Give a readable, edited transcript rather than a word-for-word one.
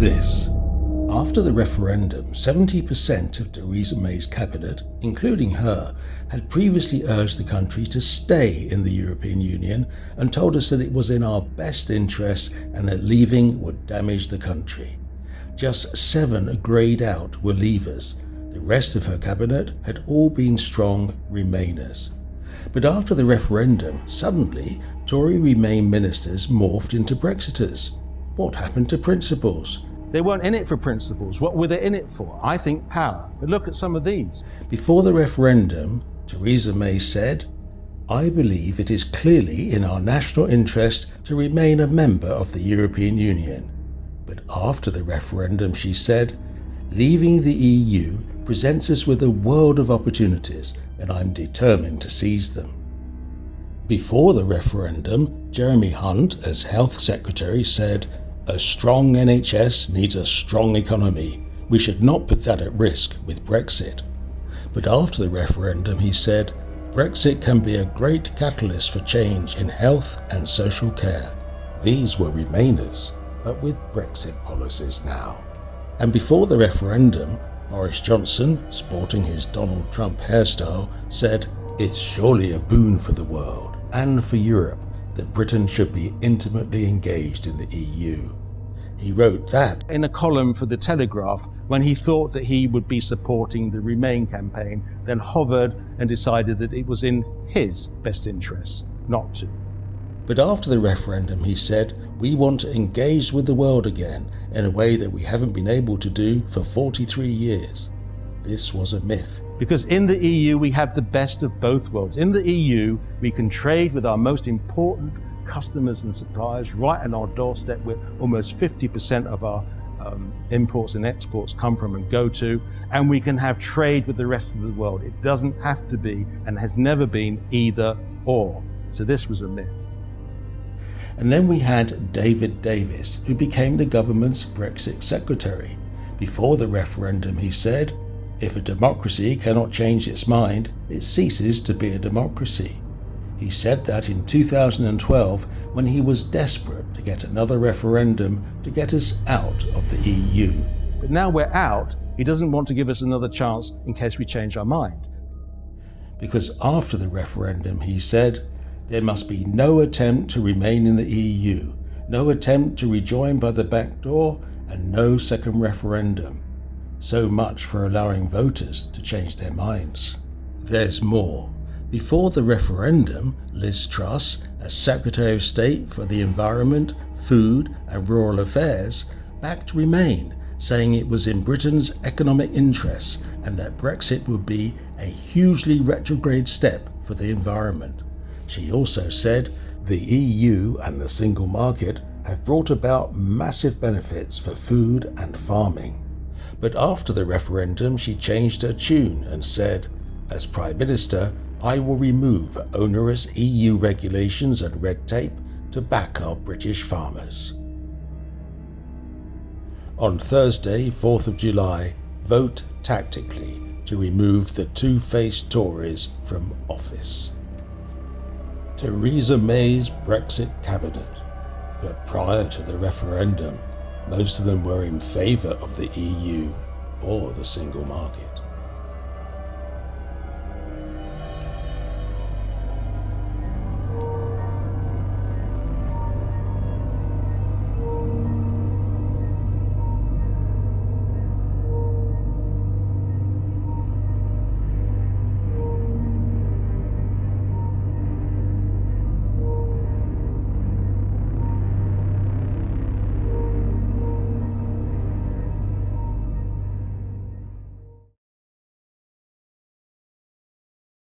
this. After the referendum, 70% of Theresa May's cabinet, including her, had previously urged the country to stay in the European Union and told us that it was in our best interest and that leaving would damage the country. Just 7 greyed out were leavers. The rest of her cabinet had all been strong Remainers. But after the referendum, suddenly Tory Remain ministers morphed into Brexiters. What happened to principles? They weren't in it for principles. What were they in it for? I think power. But look at some of these. Before the referendum, Theresa May said, "I believe it is clearly in our national interest to remain a member of the European Union." But after the referendum, she said, "Leaving the EU presents us with a world of opportunities, and I'm determined to seize them." Before the referendum, Jeremy Hunt, as Health Secretary, said, "A strong NHS needs a strong economy. We should not put that at risk with Brexit." But after the referendum, he said, "Brexit can be a great catalyst for change in health and social care." These were Remainers, but with Brexit policies now. And before the referendum, Boris Johnson, sporting his Donald Trump hairstyle, said, "It's surely a boon for the world and for Europe that Britain should be intimately engaged in the EU." He wrote that in a column for The Telegraph when he thought that he would be supporting the Remain campaign, then hovered and decided that it was in his best interests not to. But after the referendum, he said, "We want to engage with the world again in a way that we haven't been able to do for 43 years. This was a myth. Because in the EU, we have the best of both worlds. In the EU, we can trade with our most important customers and suppliers right on our doorstep, where almost 50% of our imports and exports come from and go to, and we can have trade with the rest of the world. It doesn't have to be, and has never been, either or. So this was a myth. And then we had David Davis, who became the government's Brexit secretary. Before the referendum, he said, "If a democracy cannot change its mind, it ceases to be a democracy." He said that in 2012 when he was desperate to get another referendum to get us out of the EU. But now we're out, he doesn't want to give us another chance in case we change our mind. Because after the referendum, he said, "There must be no attempt to remain in the EU, no attempt to rejoin by the back door, and no second referendum." So much for allowing voters to change their minds. There's more. Before the referendum, Liz Truss, as Secretary of State for the Environment, Food and Rural Affairs, backed Remain, saying it was in Britain's economic interests and that Brexit would be a hugely retrograde step for the environment. She also said, "The EU and the single market have brought about massive benefits for food and farming." But after the referendum, she changed her tune and said, "As Prime Minister, I will remove onerous EU regulations and red tape to back our British farmers." On Thursday, 4th of July, vote tactically to remove the Two-Faced Tories from office. Theresa May's Brexit cabinet. But prior to the referendum, most of them were in favour of the EU or the single market.